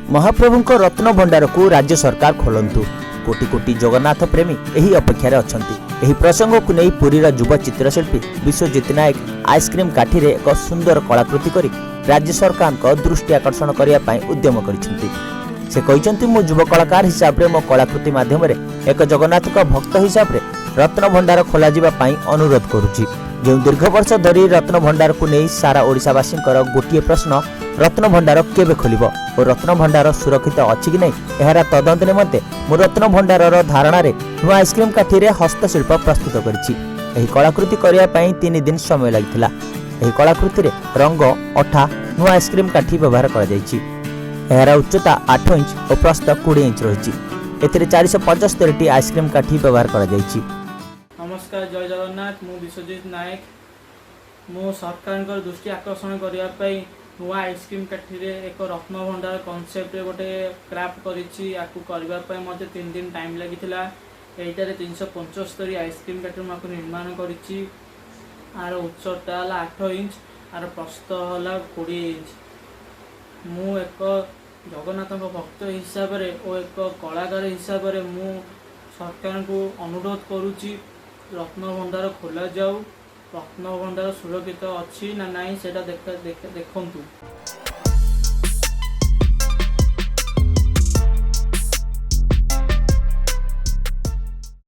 महाप्रभुଙ୍କ रत्न भंडार को राज्य सरकार खोलंतु। कोटी कोटी जगन्नाथ प्रेमी यही अपेक्षार अछंती। एही प्रसंग को नहीं पुरीर युवा चित्रशिल्पी विश्वजित नायक आइसक्रीम काठी रे एक सुंदर कलाकृति करी राज्य सरकार को दृष्टि आकर्षण करने पर उद्यम करिसेंती। से कहिसेंती मो युवा कलाकार हिसाब रे मो कलाकृति माध्यम रे एक जगन्नाथ का भक्त हिसाब रे रत्न भंडार खोल जावाई अनुरोध करुछि। जो दीर्घ वर्ष धरी रत्न भंडार को नहीं सारा ओडिशावासी गोटे प्रश्न, रत्न भंडार केबे खोलिबो और रत्न भंडार सुरक्षित अछि कि नहीं एहार तदंत निमंते मो रत्न भंडार धारणा रे नुआ आइसक्रीम काठी रे हस्तशिल्प प्रस्तुत करिछि। एही कलाकृति करिया पई 3 दिन समय लागिथिला। एही कलाकृति रे रंग, अठा, नुआ आइसक्रीम काठी व्यवहार करा जायछि। एहार उच्चता 8 इंच और प्रस्थ 20 इंच रहिछि। एथिरे 475 टी आइसक्रीम काठी व्यवहार करा जायछि। नमस्कार, जय जगन्नाथ। मु विश्वजित नायक। मु सरकार दृष्टि आकर्षण करने नुआ आइसक्रीम काठी रे एक रत्न भंडार कॉन्सेप्ट गोटे क्राफ्ट करिछि। याकू करबा पय मते 3 दिन टाइम लागिथिला। एटारे 375 आइसक्रीम काठी माको निर्माण करिछि। आर उच्चता हला 8 इंच, आर प्रस्थ हला 20 इंच। मु एक जगन्नाथ भक्त हिसाब रे ओ एक कलाकार हिसाब रे मु सरकार को अनुरोध करुछि, रत्न भंडार खोला जाऊ। रत्न भंडार सुरक्षित अच्छी ना नहीं से देखु।